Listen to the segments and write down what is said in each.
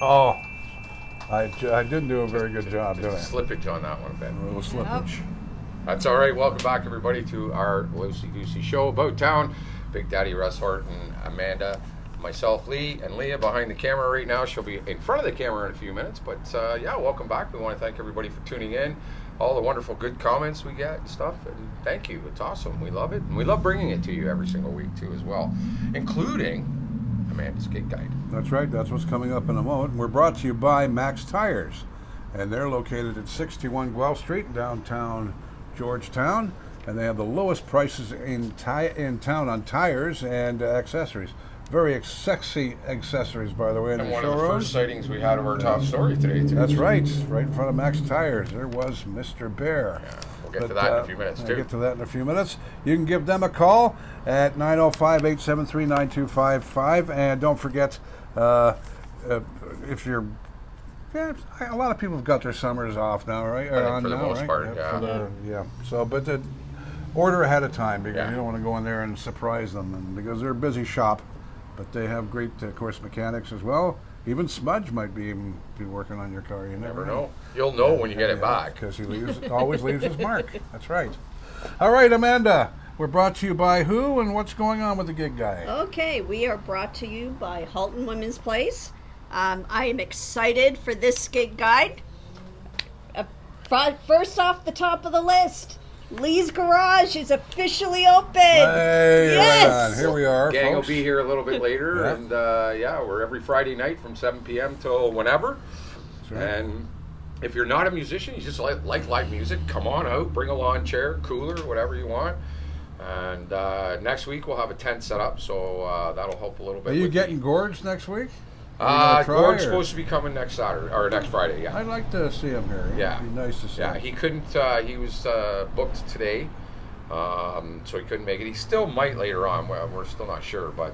Oh, I didn't do a very good job, did I? Slippage on that one, Ben. A little slippage. That's all right. Welcome back, everybody, to our loosey-goosey show about town. Big Daddy Russ Horton, Amanda, myself, Lee, and Leah behind the camera right now. She'll be in front of the camera in a few minutes. But yeah, welcome back. We want to thank everybody for tuning in. All the wonderful good comments we get and stuff. And thank you. It's awesome. We love it. And we love bringing it to you every single week, too, as well, including Amanda's Gig Guide. That's right. That's what's coming up in a moment. We're brought to you by Max Tires. And they're located at 61 Guelph Street, downtown Georgetown. And they have the lowest prices in town on tires and accessories. Very sexy accessories, by the way, in And the one showroom. of the first sightings we had of our top story today, too. That's right. Right in front of Max Tires. There was Mr. Bear. Yeah, we'll get to that in a few minutes, too. We'll get to that in a few minutes. You can give them a call at 905-873-9255. And don't forget, if you're... Yeah, a lot of people have got their summers off now, right? I think for the most part, yeah. So, but order ahead of time because you don't want to go in there and surprise them, and because they're a busy shop. But they have great, of course, mechanics as well. Even Smudge might be working on your car. You never know. You'll know when you get it back. Because he always leaves his mark. That's right. All right, Amanda. We're brought to you by who and what's going on with the Gig Guide? Okay, we are brought to you by Halton Women's Place. I am excited for this Gig Guide. First off the top of the list, Lee's Garage is officially open. Hey, yes! right on. Here we are, Gang folks. will be here a little bit later, and we're every Friday night from 7 p.m. till whenever. That's right. And if you're not a musician, you just like live music, come on out, bring a lawn chair, cooler, whatever you want. And next week we'll have a tent set up, so that'll help a little bit. Are you getting gorged next week? Gord's supposed to be coming next Saturday or next Friday. Yeah, I'd like to see him here. Yeah, It'd be nice to see him. Yeah, he couldn't. He was booked today, so he couldn't make it. He still might later on. Well, we're still not sure, but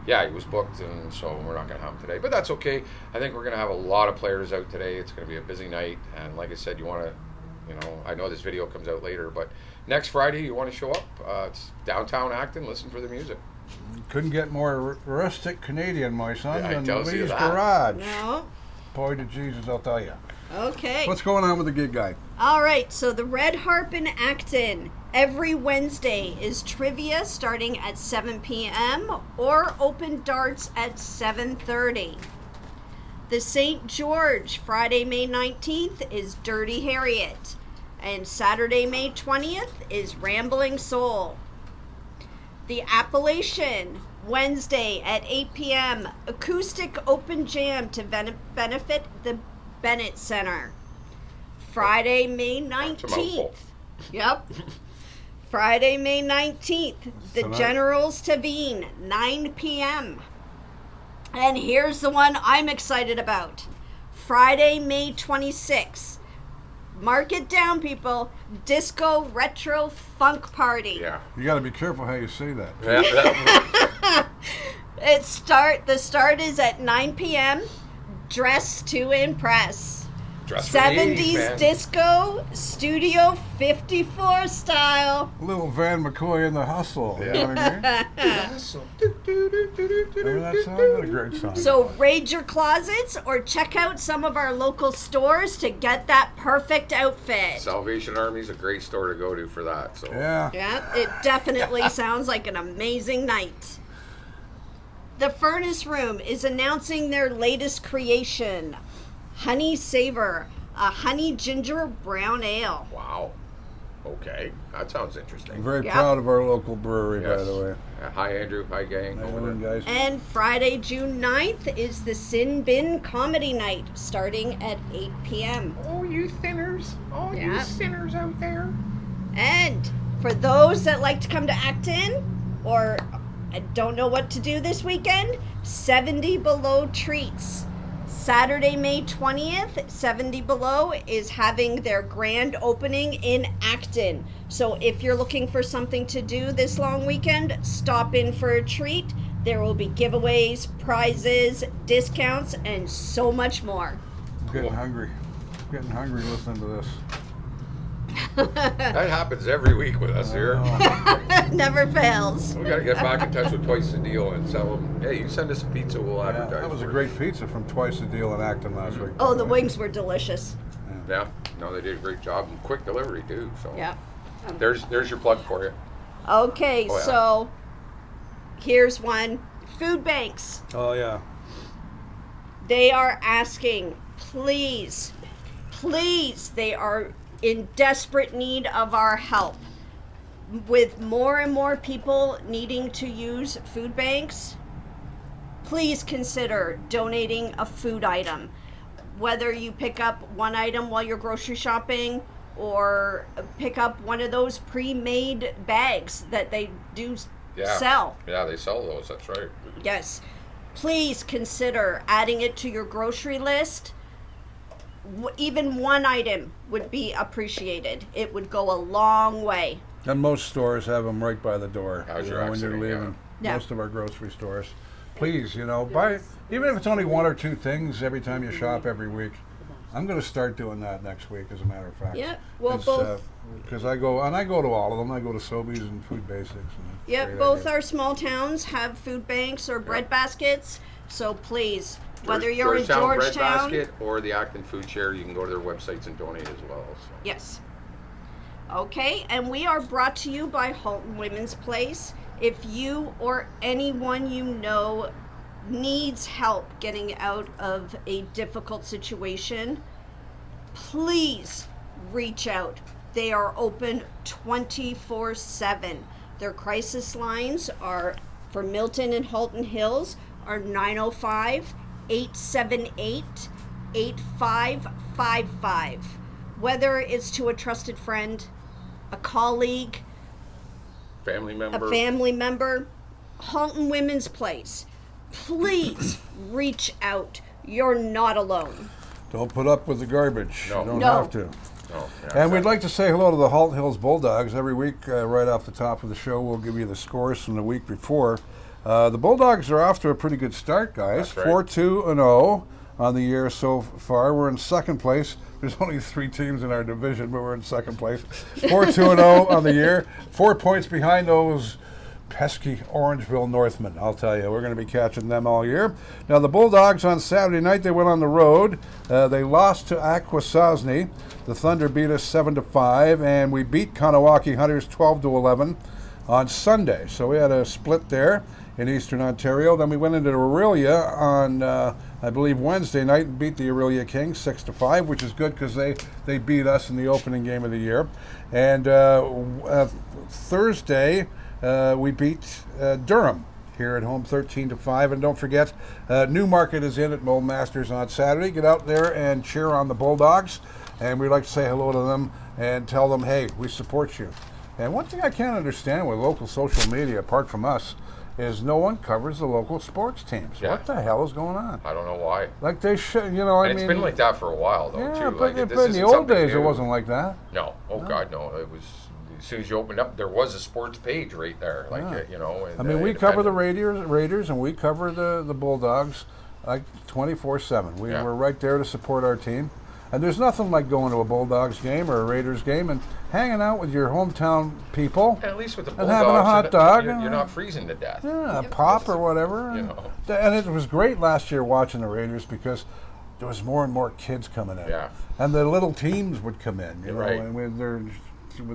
yeah, he was booked, and so we're not going to have him today. But that's okay. I think we're going to have a lot of players out today. It's going to be a busy night, and like I said, you want to, I know this video comes out later, but next Friday you want to show up. It's downtown Acton. Listen for the music. Couldn't get more rustic Canadian, my son, than Lee's that. Garage. No. Boy, to Jesus, I'll tell you. Okay. What's going on with the Gig Guide? All right, so the Red Harp in Acton every Wednesday is trivia starting at 7 p.m. or open darts at 7:30. The St. George Friday, May 19th is Dirty Harriet, and Saturday, May 20th is Rambling Soul. The Appalachian, Wednesday at 8 p.m., acoustic open jam to benefit the Bennett Center. Friday, May 19th. Yep. Friday, May 19th, the Generals Tavine, 9 p.m. And here's the one I'm excited about. Friday, May 26th. Mark it down, people. Disco Retro Funk Party. Yeah. You got to be careful how you say that. Yeah. The start is at 9 p.m. Dress to impress. Dress for the 70s 80s, man. disco, Studio 54 style. Little Van McCoy in the Hustle. Yeah. You know what I mean? Remember that song? What a great song. So raid your closets or check out some of our local stores to get that perfect outfit. Salvation Army's a great store to go to for that. So Yeah. Yeah, it definitely sounds like an amazing night. The Furnace Room is announcing their latest creation, Honey Savor, a honey ginger brown ale. Wow. Okay, that sounds interesting. I'm very Yep. proud of our local brewery, by Yes. the way. Hi, Andrew. Hi, gang. How you Over doing, there. guys? And Friday, June 9th is the Sin Bin Comedy Night, starting at 8 p.m. Oh, you sinners. Oh, you Yeah. sinners out there. And for those that like to come to Acton or don't know what to do this weekend, 70 Below Treats. Saturday, May 20th, 70 Below is having their grand opening in Acton. So if you're looking for something to do this long weekend, stop in for a treat. There will be giveaways, prizes, discounts, and so much more. I'm getting hungry. I'm getting hungry listening to this. That happens every week with us here. Never fails. We got to get back in touch with Twice the Deal and tell them, hey, you send us a pizza, we'll advertise. That was a for great you. pizza from Twice the Deal in Acton last week. Oh, the wings were delicious. Yeah, no, they did a great job and quick delivery too. So Yeah. there's your plug for you. Okay, Oh, yeah. so here's one. Food banks. Oh, yeah. They are asking, please, they are in desperate need of our help. With more and more people needing to use food banks, please consider donating a food item. Whether you pick up one item while you're grocery shopping or pick up one of those pre-made bags that they do sell. Yeah, they sell those, that's right. Yes. Please consider adding it to your grocery list. Even one item would be appreciated. It would go a long way. And most stores have them right by the door. How's you your know, when you're accident, yeah. leaving. Yeah. Most of our grocery stores. Please, buy, even if it's only one or two things every time you shop every week. I'm going to start doing that next week, as a matter of fact. Yeah, well, both. Because I go to all of them. I go to Sobeys and Food Basics. And Yep, both our small towns have food banks or bread baskets. So please, whether you're in Georgetown Bread Georgetown, Basket or the Acton Food Share, you can go to their websites and donate as well. So. yes. Okay, and we are brought to you by Halton Women's Place. If you or anyone you know needs help getting out of a difficult situation, please reach out. They are open 24/7. Their crisis lines are for Milton and Halton Hills are 905-878-8555. Whether it's to a trusted friend, a colleague, Family member. a family member, Halton Women's Place, please reach out. You're not alone. Don't put up with the garbage. No. You don't No. have to. Oh, And we'd like to say hello to the Halton Hills Bulldogs. Every week, right off the top of the show, we'll give you the scores from the week before. The Bulldogs are off to a pretty good start, guys. That's right. 4-2-0 on the year so far. We're in second place. There's only 3 teams in our division, but we're in second place. 4-2-0 on the year. 4 points behind those pesky Orangeville Northmen, I'll tell you. We're going to be catching them all year. Now, the Bulldogs on Saturday night, they went on the road. They lost to Akwesasne. The Thunder beat us 7-5, and we beat Kanawaki Hunters 12-11 on Sunday. So we had a split there in Eastern Ontario. Then we went into Aurelia on, I believe, Wednesday night and beat the Aurelia Kings 6-5, which is good because they beat us in the opening game of the year. And Thursday, we beat Durham here at home 13-5. And don't forget, Newmarket is in at Mole Masters on Saturday. Get out there and cheer on the Bulldogs. And we'd like to say hello to them and tell them, hey, we support you. And one thing I can't understand with local social media, apart from us, is no one covers the local sports teams. Yeah. What the hell is going on? I don't know why. Like they should, I And mean. it's been like that for a while, though, yeah, too. but, Like, but in the old days, it wasn't like that. No. Oh, God, no. It was, as soon as you opened up, there was a sports page right there. Like, Yeah. And, I mean, we cover the independent. Raiders, and we cover the Bulldogs like 24/7. We're right there to support our team. And there's nothing like going to a Bulldogs game or a Raiders game and hanging out with your hometown people. And at least with the And Bulldogs, having a hot dog. you're not freezing to death. Yeah, a pop or whatever. You know. And it was great last year watching the Raiders because there was more and more kids coming in. Yeah. And the little teams would come in, Right. and with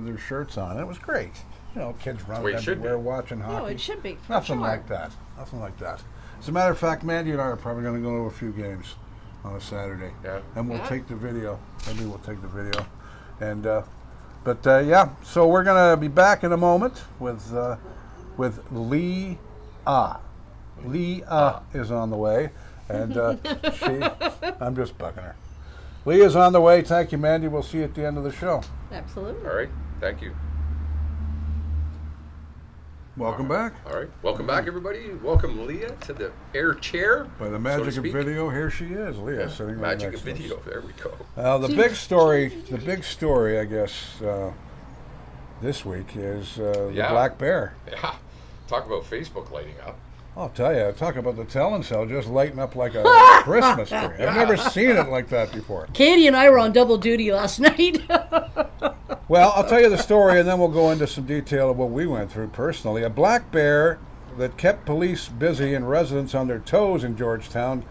their shirts on. It was great. Kids way running it should everywhere be. watching hockey. No, it should be. For Nothing sure. like that. Nothing like that. As a matter of fact, Mandy and I are probably going to go to a few games on a Saturday. Yeah. And we'll Yeah. take the video. Maybe we'll take the video. And so we're going to be back in a moment with Leah. Leah is on the way. And I'm just bugging her. Leah's on the way. Thank you, Mandy. We'll see you at the end of the show. Absolutely. All right. Thank you. Welcome back. All right. Welcome back, everybody. Welcome, Leah, to the air chair. By the so magic to of speak. video, here she is, Leah, sitting right Magic next of to us. video. There we go. The big story, I guess, this week is the Yeah. black bear. Yeah. Talk about Facebook lighting up. I'll tell you, talk about the telling cell just lighting up like a Christmas tree. I've never seen it like that before. Katie and I were on double duty last night. Well, I'll tell you the story, and then we'll go into some detail of what we went through personally. A black bear that kept police busy and residents on their toes in Georgetown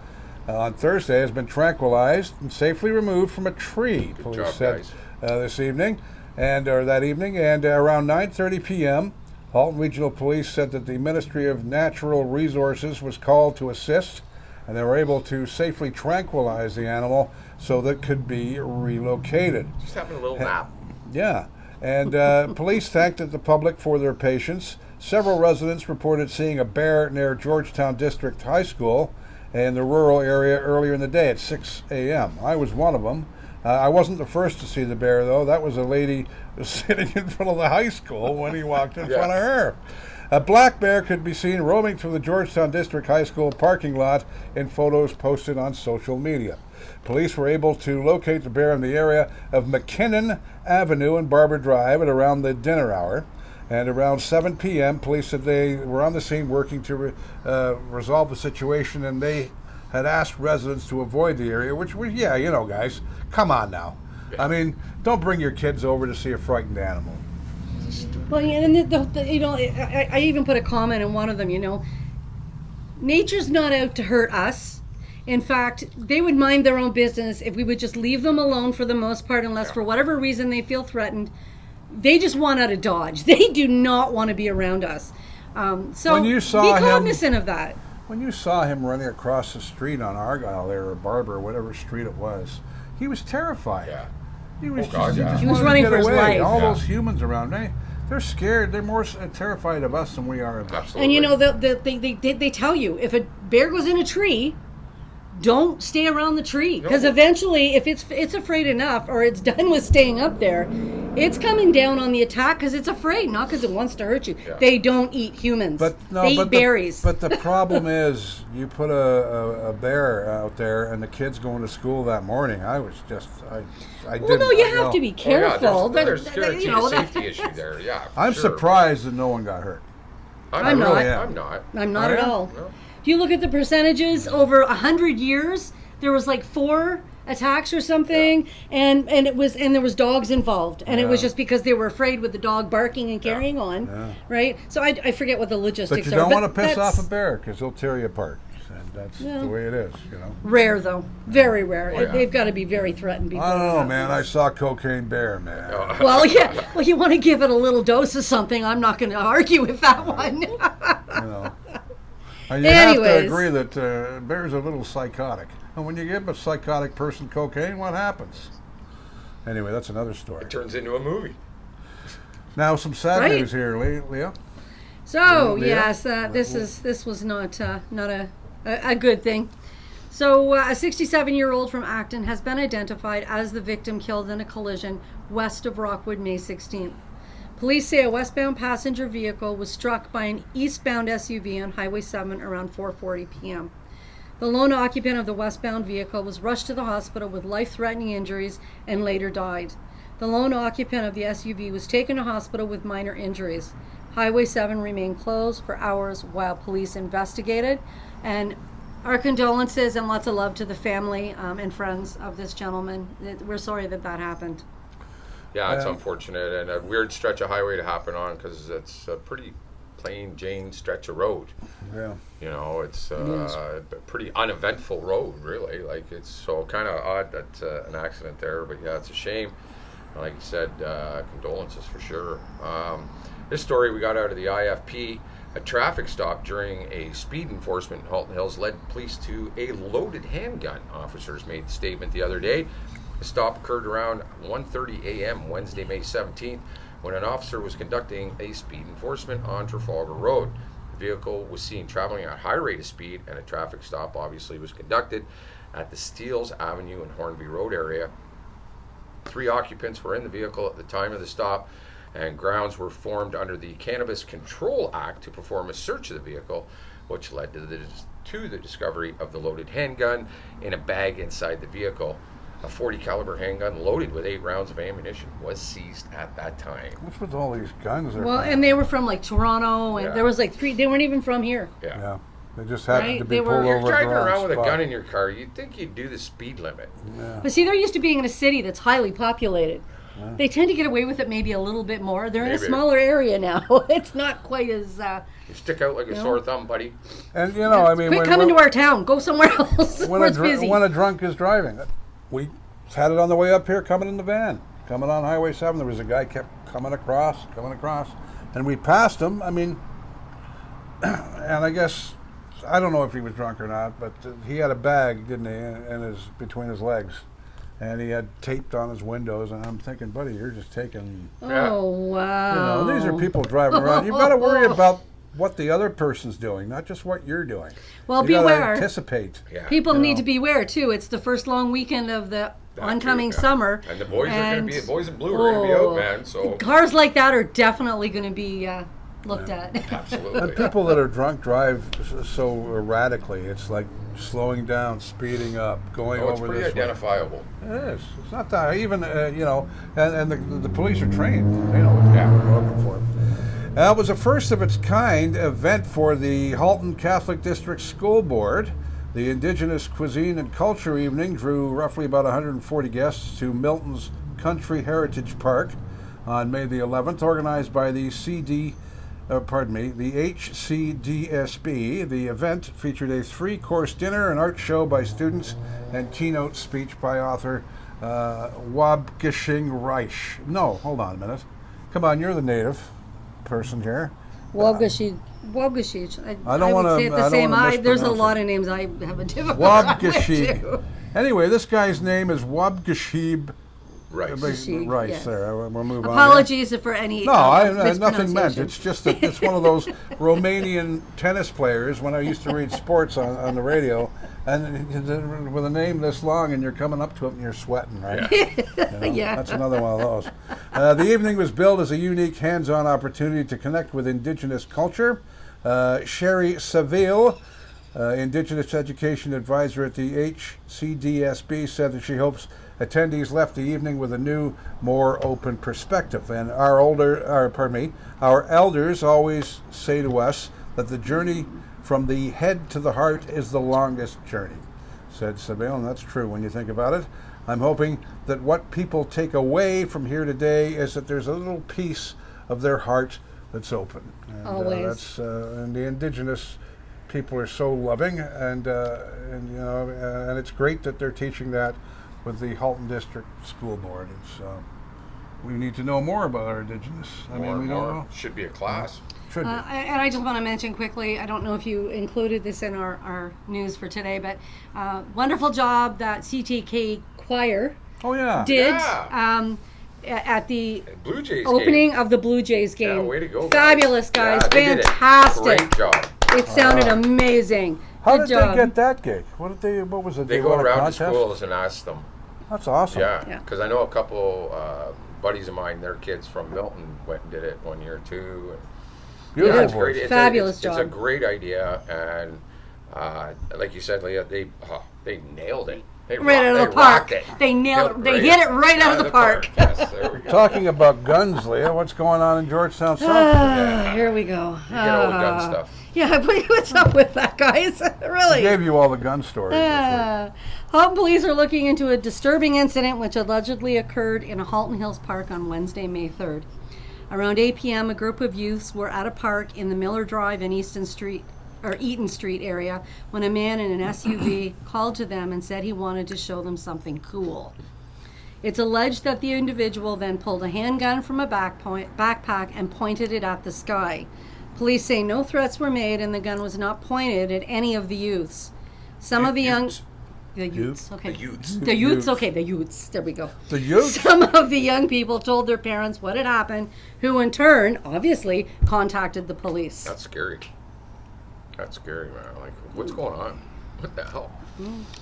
on Thursday has been tranquilized and safely removed from a tree. Good Police job, said guys. this evening, or that evening, and around 9:30 p.m. Halton Regional Police said that the Ministry of Natural Resources was called to assist, and they were able to safely tranquilize the animal so that it could be relocated. Just having a little nap. Yeah, and police thanked the public for their patience. Several residents reported seeing a bear near Georgetown District High School in the rural area earlier in the day at 6 a.m. I was one of them. I wasn't the first to see the bear, though. That was a lady sitting in front of the high school when he walked in front of her. A black bear could be seen roaming through the Georgetown District High School parking lot in photos posted on social media. Police were able to locate the bear in the area of McKinnon Avenue and Barber Drive at around the dinner hour. And around 7 p.m., police said they were on the scene working to resolve the situation, and they had asked residents to avoid the area, which was, yeah, you know, guys, come on now. I mean, don't bring your kids over to see a frightened animal. Well, yeah, and you know, I even put a comment in one of them, you know, nature's not out to hurt us. In fact, they would mind their own business if we would just leave them alone for the most part, unless for whatever reason they feel threatened. They just want out of Dodge. They do not want to be around us. So When you saw be him- cognizant of that. When you saw him running across the street on Argyle there, or Barber, or whatever street it was, he was terrified. Yeah. He was, Oh, God, yeah. just He was wanted to running get for his away. life. All Yeah. those humans around, they're scared. They're more terrified of us than we are of them. Absolutely. And you know, they tell you, if a bear goes in a tree, don't stay around the tree, because No. eventually, if it's afraid enough, or it's done with staying up there, it's coming down on the attack because it's afraid, not because it wants to hurt you. Yeah. They don't eat humans. But no, they but eat berries. But the problem is, you put a bear out there, and the kids going to school that morning. I was just, I didn't. well, no, you I have know. to be Oh, yeah, careful. there's but, guaranteed you know, a safety issue there. Yeah. for I'm sure. surprised that no one got hurt. I'm not. I'm not. I'm not Oh, at yeah? all. No. If you look at the percentages over 100 years, there was like 4 attacks or something, and there was dogs involved, and it was Yeah. just because they were afraid with the dog barking and carrying on, Yeah. right? So I forget what the logistics But you are. don't want to piss that's off a bear because he'll tear you apart, and that's Yeah. the way it is, you know. Rare though, very rare. Oh, yeah. They've got to be very threatened before. I don't that know, happens. man. I saw Cocaine Bear, man. Oh. Well, yeah. Well, you want to give it a little dose of something. I'm not going to argue with that one. You know. And you have to Anyways. agree that bears are a little psychotic. And when you give a psychotic person cocaine, what happens? Anyway, that's another story. It turns into a movie. Now, some sad Right. news here, Leah. So Leah? yes, this was not a good thing. So a 67-year-old from Acton has been identified as the victim killed in a collision west of Rockwood May 16th. Police say a westbound passenger vehicle was struck by an eastbound SUV on Highway 7 around 4:40 p.m. The lone occupant of the westbound vehicle was rushed to the hospital with life-threatening injuries and later died. The lone occupant of the SUV was taken to hospital with minor injuries. Highway 7 remained closed for hours while police investigated. And our condolences and lots of love to the family and friends of this gentleman. We're sorry that happened. Yeah, it's Yeah. unfortunate and a weird stretch of highway to happen on because it's a pretty plain Jane stretch of road. Yeah. You know, it's a pretty uneventful road, really. Like, it's so kind of odd that an accident there, but yeah, it's a shame. Like you said, condolences for sure. This story we got out of the IFP. A traffic stop during a speed enforcement in Halton Hills led police to a loaded handgun. Officers made the statement the other day. The stop occurred around 1:30 a.m. Wednesday, May 17th, when an officer was conducting a speed enforcement on Trafalgar Road. The vehicle was seen traveling at a high rate of speed, and a traffic stop obviously was conducted at the Steeles Avenue and Hornby Road area. 3 occupants were in the vehicle at the time of the stop, and grounds were formed under the Cannabis Control Act to perform a search of the vehicle, which led to the discovery of the loaded handgun in a bag inside the vehicle. A .40 caliber handgun loaded with 8 rounds of ammunition was seized at that time. What's with all these guns? Well, and they were from like Toronto, and Yeah. there was like 3. They weren't even from here. Yeah. They just happened Right, to be they were- pulled You're over You're at the driving wrong around with a spot. gun in your car, you'd think you'd do the speed limit. Yeah. But see, they're used to being in a city that's highly populated. They tend to get away with it maybe a little bit more. They're in a Maybe. smaller area now. It's not quite as You stick out like a sore thumb, buddy. And you know, I mean, quit coming to our town. Go somewhere else when where it's busy. when a drunk is driving, we had it on the way up here, coming in the van, coming on Highway 7. There was a guy kept coming across, and we passed him. I mean, and I guess I don't know if he was drunk or not, but he had a bag, didn't he, in between his legs, and he had taped on his windows. And I'm thinking, buddy, you're just taking. Oh, wow. You know, these are people driving around. You've got to worry about what the other person's doing, not just what you're doing. Well, you gotta beware. Anticipate. Yeah. People need to beware too. It's the first long weekend of the oncoming summer, And the boys are going to be, boys in blue are going to be out, man. So cars like that are definitely going to be looked at. absolutely. And people that are drunk drive so erratically. It's like slowing down, speeding up, going Oh, it's over pretty this way. identifiable. It is. It's not that even you know, and the police are trained. They know what they're looking for. It was a first of its kind event for the Halton Catholic District School Board. The Indigenous Cuisine and Culture Evening drew roughly about 140 guests to Milton's Country Heritage Park on May the 11th, organized by the the HCDSB. The event featured a 3-course dinner, an art show by students, and keynote speech by author Wabgeshing Reich. No, hold on a minute. Come on, you're the native person here. Wabgashig. I don't would wanna- say it I the don't same. wanna There's a mispronounce lot it. of names I have a difficult time with Wabgeshig. too. Anyway, this guy's name is Wabgeshig Right. Rice. yes. There, we'll move on. Apologies for any No, nothing meant. mispronunciation. It's just that it's one of those Romanian tennis players. When I used to read sports on the radio, and with a name this long, and you're coming up to it and you're sweating, right? You know, Yeah. that's another one of those. The evening was billed as a unique hands-on opportunity to connect with Indigenous culture. Sherry Seville, Indigenous Education Advisor at the HCDSB, said that she hopes attendees left the evening with a new, more open perspective. And our elders always say to us that the journey from the head to the heart is the longest journey, said Seville, and that's true when you think about it. I'm hoping that what people take away from here today is that there's a little piece of their heart that's open. And, Always. And the Indigenous people are so loving, and you know, and it's great that they're teaching that with the Halton District School Board. It's we need to know more about our Indigenous. I mean, we don't know. Should be a class. Should be. And I just want to mention quickly, I don't know if you included this in our news for today, but wonderful job that CTK Choir Oh yeah. did Yeah. At the Blue Jays opening game. of the Blue Jays game. Yeah, way to go, guys. Fabulous, guys. Yeah, they did it. Fantastic. Great job. It sounded amazing. How Good did job. they get that gig? What did they? What was it? They go won a around to contest? schools and ask them. That's awesome. Yeah, Yeah. because I know a couple buddies of mine, their kids from Milton went and did it one year too. And Beautiful. it's great. voice. Fabulous It's a job. great idea, and like you said, Leah, they nailed it. They Right out of the they park. rocked it. They nailed it. They Right hit it right out of the park. Yes, there we go. Talking about guns, Leah, what's going on in Georgetown South? Yeah. Here we go. You get all the gun stuff. Yeah, what's up with that, guys? I Really? gave you all the gun stories this week. Halton police are looking into a disturbing incident which allegedly occurred in a Halton Hills Park on Wednesday, May 3rd. Around 8 p.m., a group of youths were at a park in the Miller Drive and Eaton Street area when a man in an SUV called to them and said he wanted to show them something cool. It's alleged that the individual then pulled a handgun from a backpack and pointed it at the sky. Police say no threats were made and the gun was not pointed at any of the youths. Some of the young... Youths. The youths, okay. The youths. The youths, okay, the youths. There we go. The youth? Some of the young people told their parents what had happened, who in turn, obviously, contacted the police. That's scary. That's scary, man. Like, what's going on? What the hell?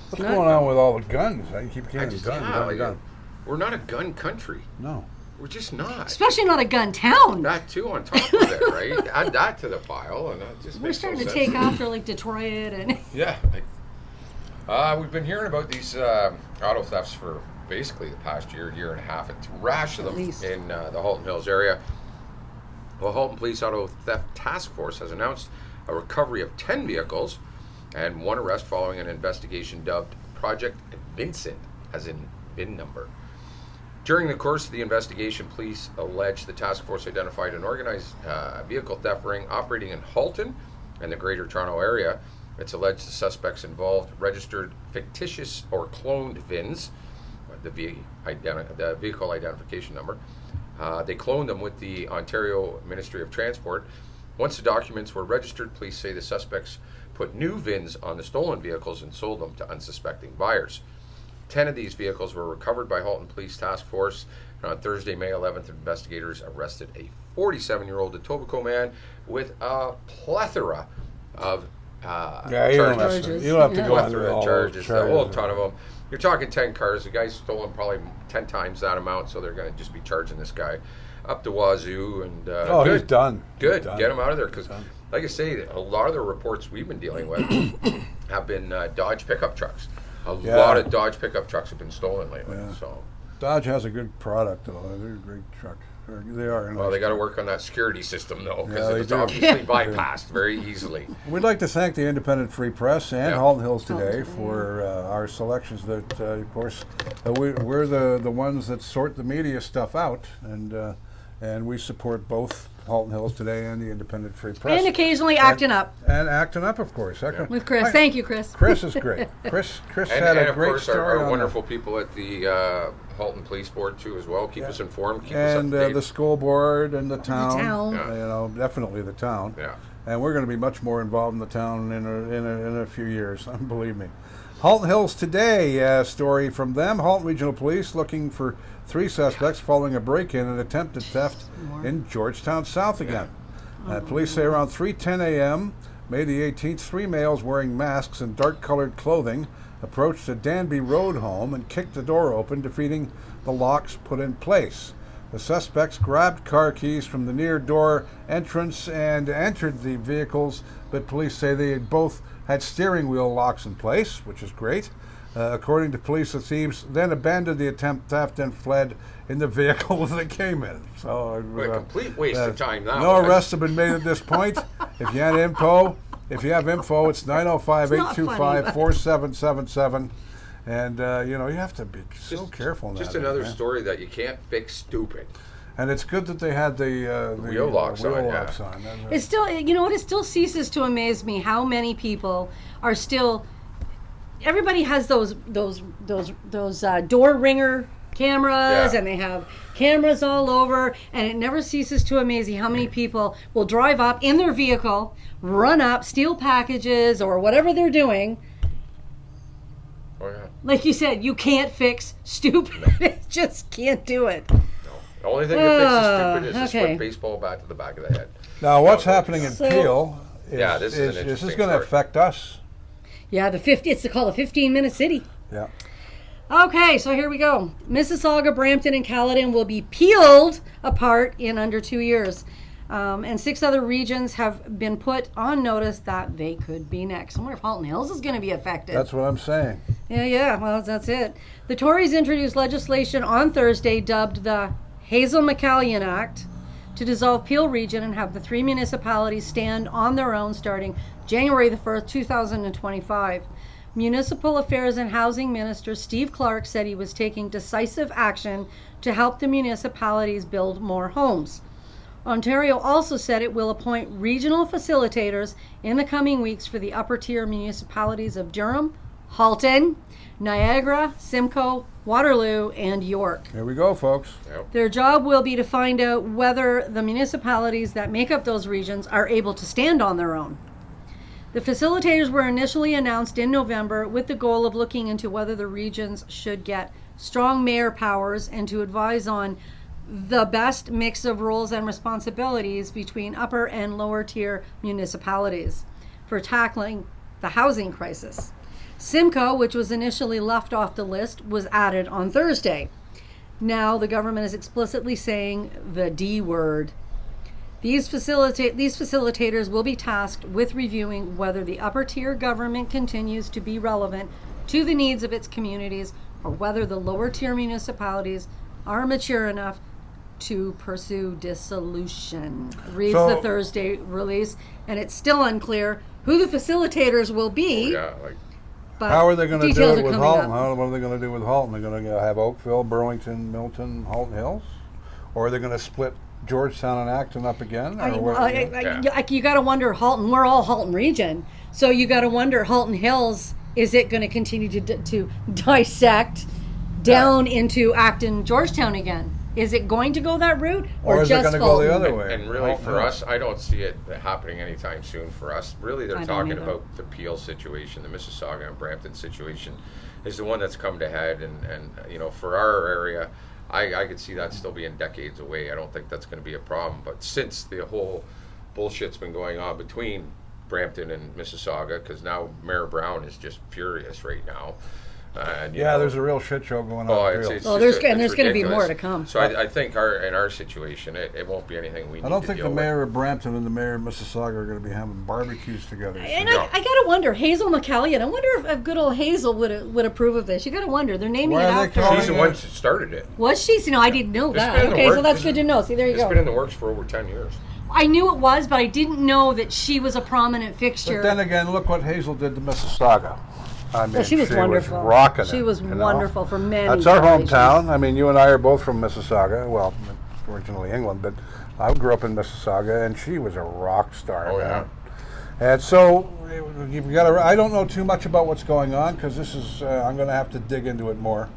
What's going on with all the guns? I keep I hearing just, gun, yeah, gun, like, gun. we're not a gun country. No. We're just not. Especially not a gun town. That too on top of it, right? Add that to the pile, and that just We're makes starting no to sense. take after like Detroit and Yeah. We've been hearing about these auto thefts for basically the past year and a half. It's a rash of them least. in the Halton Hills area. Well, Halton Police Auto Theft Task Force has announced a recovery of 10 vehicles and one arrest following an investigation dubbed Project Vincent, as in VIN number. During the course of the investigation, police allege the task force identified an organized vehicle theft ring operating in Halton and the Greater Toronto Area. It's alleged the suspects involved registered fictitious or cloned VINs, the vehicle identification number. They cloned them with the Ontario Ministry of Transport. Once the documents were registered, police say the suspects put new VINs on the stolen vehicles and sold them to unsuspecting buyers. 10 of these vehicles were recovered by Halton Police Task Force. And on Thursday, May 11th, investigators arrested a 47-year-old Etobicoke man with a plethora of charges. You don't have to go Plethora through of all charges, those a whole ton of them. You're talking 10 cars. The guy's stolen probably 10 times that amount, so they're going to just be charging this guy up to wazoo. And he's done. Good. He's done. Get him out of there, because, like I say, a lot of the reports we've been dealing with have been Dodge pickup trucks. A lot of Dodge pickup trucks have been stolen lately. Yeah. So Dodge has a good product, though. They're a great truck. They are. Well, they got to work on that security system, though, because they it's do. obviously bypassed very easily. We'd like to thank the Independent Free Press and Halton Hills Today for our selections. That, of course, we're the ones that sort the media stuff out, and we support both Halton Hills Today and the Independent Free Press. And occasionally Acting Up. And Acting Up, of course. With Chris. Thank you, Chris. Chris is great. Chris had a of great course, story. our wonderful people at the Halton Police Board, too, as well. Keep us informed, keep us up And to date. the school board and the town. Yeah. You know, definitely the town. Yeah. And we're going to be much more involved in the town in a few years, believe me. Halton Hills Today, story from them. Halton Regional Police looking for 3 suspects following a break-in and attempted theft in Georgetown South again. Police say around 3:10 a.m., May the 18th, 3 males wearing masks and dark-colored clothing approached the Danby Road home and kicked the door open, defeating the locks put in place. The suspects grabbed car keys from the near door entrance and entered the vehicles, but police say they both had steering wheel locks in place, which is great. According to police, the thieves then abandoned the attempt theft and fled in the vehicle they came in. So a complete waste of time. No arrests have been made at this point. If you have info, it's 905-825-4777. And you have to be so careful now. Just another story that you can't fix stupid. And it's good that they had the wheel locks on. It still, you know what? It still ceases to amaze me how many people are still. Everybody has those door ringer cameras, and they have cameras all over, and it never ceases to amaze me how many people will drive up in their vehicle, run up, steal packages or whatever they're doing. Oh yeah. Like you said, you can't fix stupid. It just can't do it. No. The only thing that fixes stupid is to okay. swing baseball bat to the back of the head. Now, what's happening in Peel this is an interesting going to story. affect us. Yeah, it's called the 15-minute city. Yeah. Okay, so here we go. Mississauga, Brampton, and Caledon will be peeled apart in under 2 years. And 6 other regions have been put on notice that they could be next. I wonder if Halton Hills is going to be affected. That's what I'm saying. Yeah, well, that's it. The Tories introduced legislation on Thursday dubbed the Hazel-McCallion Act to dissolve Peel Region and have the 3 municipalities stand on their own starting January the 1st, 2025. Municipal Affairs and Housing Minister Steve Clark said he was taking decisive action to help the municipalities build more homes. Ontario also said it will appoint regional facilitators in the coming weeks for the upper tier municipalities of Durham, Halton, Niagara, Simcoe, Waterloo, and York. Here we go, folks. Yep. Their job will be to find out whether the municipalities that make up those regions are able to stand on their own. The facilitators were initially announced in November with the goal of looking into whether the regions should get strong mayor powers and to advise on the best mix of roles and responsibilities between upper and lower tier municipalities for tackling the housing crisis. Simcoe, which was initially left off the list, was added on Thursday. Now the government is explicitly saying the D word. These facilitators will be tasked with reviewing whether the upper tier government continues to be relevant to the needs of its communities or whether the lower tier municipalities are mature enough to pursue dissolution. Reads the Thursday release, and it's still unclear who the facilitators will be. But How are they going to do details it are with coming Halton? up. What are they going to do with Halton? They're going to have Oakville, Burlington, Milton, Halton Hills? Or are they going to split Georgetown and Acton up again? Or what, You got to wonder, Halton, we're all Halton region. So you got to wonder, Halton Hills, is it going to continue to dissect down into Acton, Georgetown again? Is it going to go that route, or is it just going to go Halton? the other way? And really, Halton for Hills. us, I don't see it happening anytime soon for us. Really, they're I don't talking either. about the Peel situation, the Mississauga and Brampton situation is the one that's come to head. And you know, for our area, I could see that still being decades away. I don't think that's going to be a problem. But since the whole bullshit's been going on between Brampton and Mississauga, because now Mayor Brown is just furious right now. And, you know, There's a real shit show going Oh, on. it's, Peel. it's Well, just there's it's going to be ridiculous. more to come. So I think in our situation, it won't be anything we need I don't to think deal the with. mayor of Brampton and the mayor of Mississauga are going to be having barbecues together. And No. I got to wonder, Hazel McCallion, I wonder if good old Hazel would approve of this. You got to wonder. They're naming Why it are they after calling She's the it- one who started it. Was she? See, no, I didn't know It's been that. in the Okay, so works. that's good to know. See, there you It's go. been in the works for over 10 years. I knew it was, but I didn't know that she was a prominent fixture. But then again, look what Hazel did to Mississauga. I mean, Well, she was wonderful. rocking it. She was you know? wonderful for many That's our generations. hometown. I mean, you and I are both from Mississauga. Well, originally England, but I grew up in Mississauga, and she was a rock star. Oh, man. And so you've got to. I don't know too much about what's going on because this is. I'm going to have to dig into it more,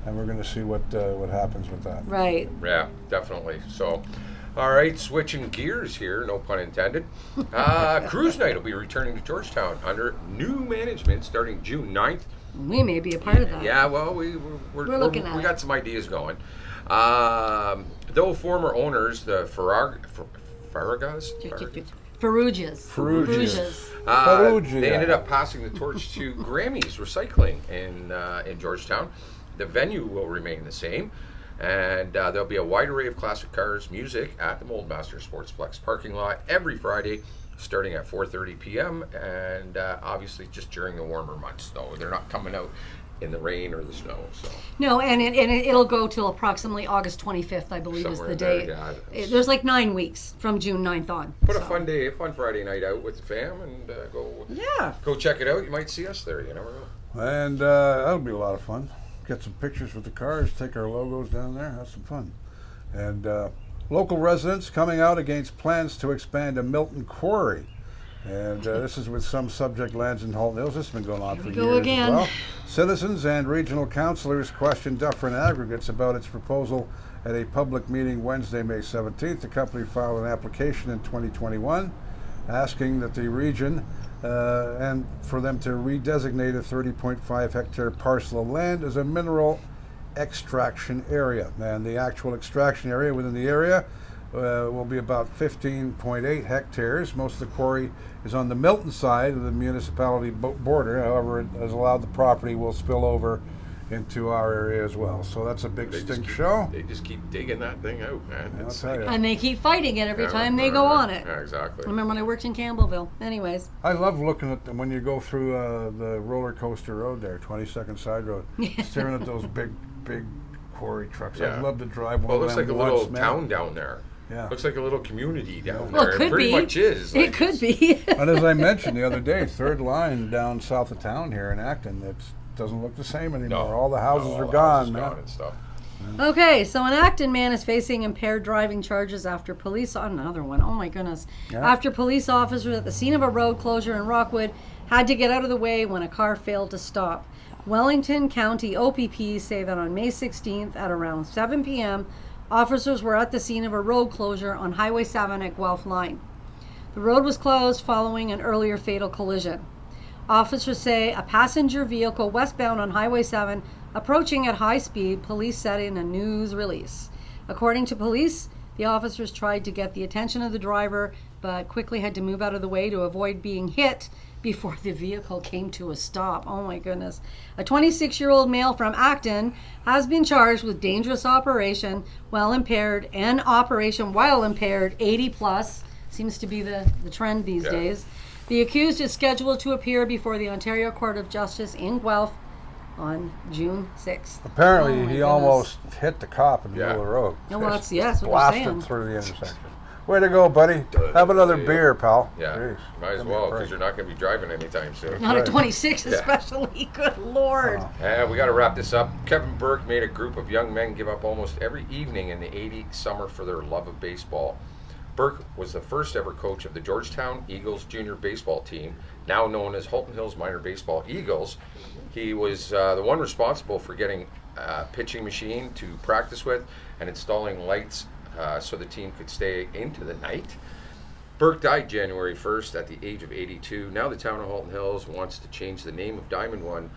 and we're going to see what happens with that. Right. Yeah, definitely. So, all right, switching gears here, no pun intended. Cruise Night will be returning to Georgetown under new management starting June 9th. We may be a part of that. Yeah, well, we're looking at we it. got some ideas going. Though former owners, the Farragas, Ferrugias. Perugia. they ended up passing the torch to Grammys Recycling in Georgetown. The venue will remain the same, and there'll be a wide array of classic cars, music at the Moldmaster Sportsplex parking lot every Friday, starting at 4:30 p.m. And obviously just during the warmer months, though they're not coming out in the rain or the snow. So No, and it'll go till approximately August 25th, I believe, Somewhere is the there, date. yeah. There's like 9 weeks from June 9th on. put a so. fun Friday night out with the fam and Yeah. go check it out. You might see us there. You never know. And that'll be a lot of fun. Get some pictures with the cars, take our logos down there, have some fun. And local residents coming out against plans to expand a Milton quarry. And this is with some subject lands in Halton Hills. This has been going on for we go years again. as well. Citizens and regional councillors questioned Dufferin Aggregates about its proposal at a public meeting Wednesday, May 17th. The company filed an application in 2021 asking that the region and for them to redesignate a 30.5 hectare parcel of land as a mineral extraction area. And the actual extraction area within the area will be about 15.8 hectares. Most of the quarry is on the Milton side of the municipality border. However, it has allowed the property will spill over into our area as well. So that's a big stink show. They just keep digging that thing out, man. I'll It's tell you. And they keep fighting it every Yeah, time they go on it. Yeah, exactly. I remember when I worked in Campbellville. Anyways. I love looking at them when you go through the roller coaster road there, 22nd Side Road, staring at those big quarry trucks. Yeah. I'd love to drive one Well, it of looks like them a little once, man. town down there. Yeah. Looks like a little community down Well, there. it could pretty be. much is. It could be. And as I mentioned the other day, third line down south of town here in Acton, it doesn't look the same anymore. All the houses are gone, man. and stuff. Okay, so an Acton man is facing impaired driving charges after police. Another one. Oh my goodness. Yeah. After police officers at the scene of a road closure in Rockwood had to get out of the way when a car failed to stop. Wellington County OPP say that on May 16th at around 7 p.m., officers were at the scene of a road closure on Highway 7 at Guelph Line. The road was closed following an earlier fatal collision. Officers say a passenger vehicle westbound on Highway 7 approaching at high speed, police said in a news release. According to police, the officers tried to get the attention of the driver, but quickly had to move out of the way to avoid being hit before the vehicle came to a stop. Oh my goodness. A 26-year-old male from Acton has been charged with dangerous operation while impaired and operation while impaired 80 plus. Seems to be the trend these days. The accused is scheduled to appear before the Ontario Court of Justice in Guelph on June 6th. Apparently, Oh my he goodness. almost hit the cop in the middle of the road. No, well, Just that's what we're saying. blasted through the intersection. Way to go, buddy. Have another beer, pal. Yeah, Jeez. might as Give me a well, break. because you're not going to be driving anytime soon. Not right. at 26 especially. Good Lord. And we got to wrap this up. Kevin Burke made a group of young men give up almost every evening in the 80s summer for their love of baseball. Burke was the first ever coach of the Georgetown Eagles junior baseball team, now known as Halton Hills Minor Baseball Eagles. He was the one responsible for getting a pitching machine to practice with and installing lights so the team could stay into the night. Burke died January 1st at the age of 82. Now the town of Halton Hills wants to change the name of Diamond One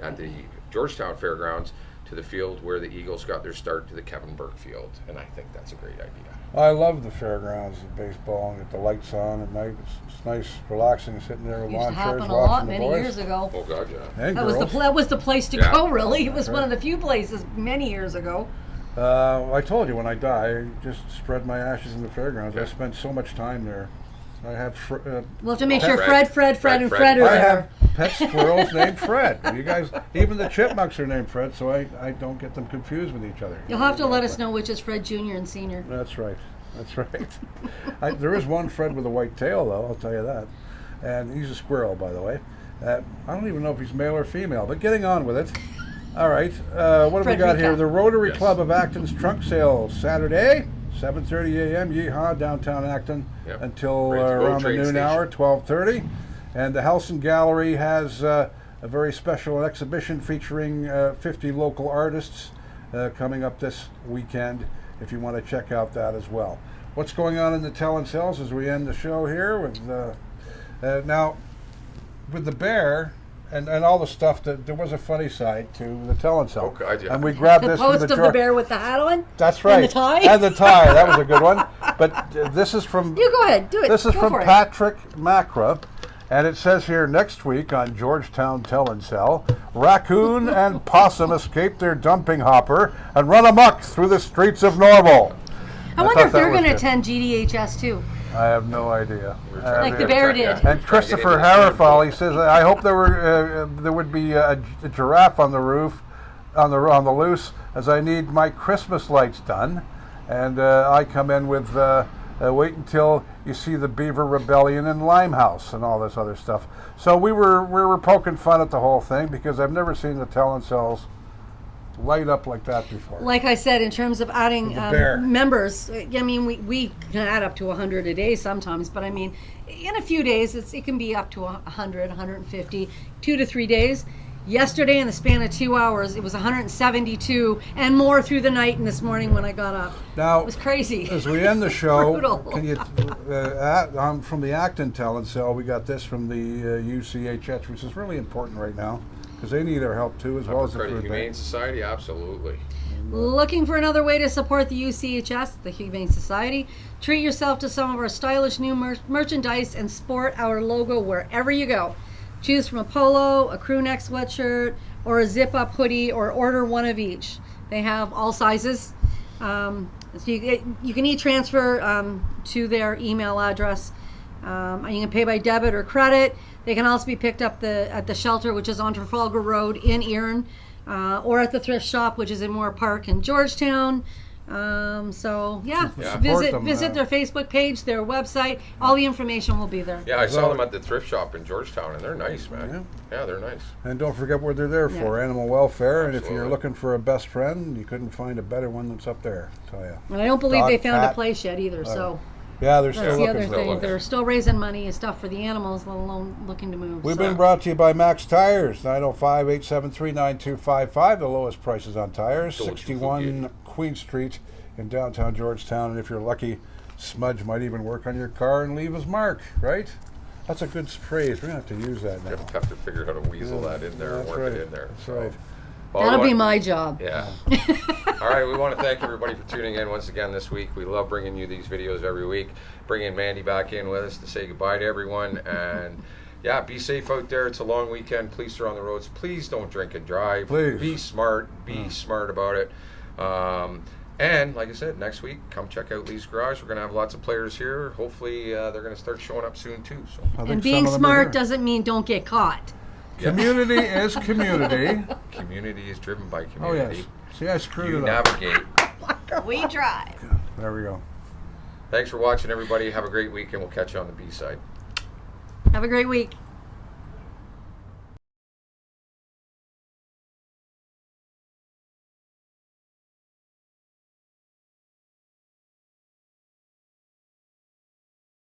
at the Georgetown Fairgrounds to the field where the Eagles got their start, to the Kevin Burke Field, and I think that's a great idea. I love the fairgrounds of baseball and get the lights on at night. It's nice, relaxing, sitting there with Used to lawn chairs happen a lot watching the many boys. years ago. Oh God, yeah. And That was girls. the place to Yeah. go, really. It was That's one of the few places many years ago. I told you when I die, I just spread my ashes in the fairgrounds. Yeah. I spent so much time there. I have We'll have to make Oh, sure Fred. Fred, and Fred. Fred are I there. have pet squirrels named Fred. You guys, even the chipmunks are named Fred, so I don't get them confused with each other. You'll have to let us know which is Fred Jr. and Senior. That's right. That's right. There is one Fred with a white tail, though, I'll tell you that. And he's a squirrel, by the way. I don't even know if he's male or female, but getting on with it. All right. What have we got here? Frederica. The Rotary Yes. Club of Acton's trunk sale, Saturday, 7:30 a.m. Yeehaw, downtown Acton, Yep. until Right at the World around the Trade noon Station. hour, 12:30. And the Helson Gallery has a very special exhibition featuring 50 local artists coming up this weekend, if you want to check out that as well. What's going on in the Tell and Sells as we end the show here with now with the bear and all the stuff, that there was a funny side to the Tell and Sell. Oh, God, yeah. And we grabbed The this from post the of the drawer. bear with the hat on. That's right. And the tie. And the tie. That was a good one. But this is from You go ahead, do it. this is Go from for it. Patrick Macra, and it says here, next week on Georgetown Tell and Sell, raccoon and possum escape their dumping hopper and run amok through the streets of Norval. I wonder thought if that they're was going to good. attend GDHS too. I have no idea. Like the bear did. And Christopher Harrafall, he says, I hope there would be a giraffe on the roof, on the loose, as I need my Christmas lights done. And I come in with wait until you see the Beaver Rebellion in Limehouse and all this other stuff. So we were poking fun at the whole thing because I've never seen the Tell and Sells light up like that before. Like I said, in terms of adding The bear. members, I mean, we can add up to 100 a day sometimes, but I mean, in a few days, it can be up to 100, 150, 2 to 3 days. Yesterday, in the span of 2 hours, it was 172 and more through the night and this morning when I got up. Now, It was crazy. as we end the show, Brutal. can you from the Acton Tell and Sell, we got this from the UCHH, which is really important right now because they need our help too, as well as the Credit food Humane bank. Society, absolutely. Looking for another way to support the UCHS, the Humane Society? Treat yourself to some of our stylish new merchandise and sport our logo wherever you go. Choose from a polo, a crew neck sweatshirt, or a zip-up hoodie, or order one of each. They have all sizes. So you can e-transfer to their email address. You can pay by debit or credit. They can also be picked up at the shelter, which is on Trafalgar Road in Erin, or at the thrift shop, which is in Moore Park in Georgetown. So yeah, Yeah. visit their Facebook page, their website. All the information will be there. Yeah, I saw them at the thrift shop in Georgetown, and they're nice, man. Yeah, they're nice. And don't forget what they're there for, animal welfare. And if you're Absolutely. looking for a best friend, you couldn't find a better one that's up there, I tell you. And I don't believe Dog, they found cat. a place yet either. So Yeah, they're that's still the looking other for still thing. looking. They're still raising money and stuff for the animals, let alone looking to move. We've so. been brought to you by Max Tires, 905-873-9255. The lowest prices on tires, Don't you 61 Queen Street in downtown Georgetown. And if you're lucky, Smudge might even work on your car and leave his mark, right? That's a good phrase. We're going to have to use that now. You'll have to figure out how to weasel that in there and That's work right. it in there. That's So, right. well, we That'll be want- my job. Yeah. All right, we want to thank everybody for tuning in once again this week. We love bringing you these videos every week. Bringing Mandy back in with us to say goodbye to everyone. And yeah, be safe out there. It's a long weekend. Police are on the roads. Please don't drink and drive. Please. Be smart. Be smart about it. And like I said, next week, come check out Lee's Garage. We're going to have lots of players here. Hopefully, they're going to start showing up soon too. So. I think And some being of them are smart here. doesn't mean don't get caught. Community is community. Community is driven by Oh, community. yes. See, I screwed You it up. navigate. We drive. There we go. Thanks for watching, everybody. Have a great week, and we'll catch you on the B side. Have a great week.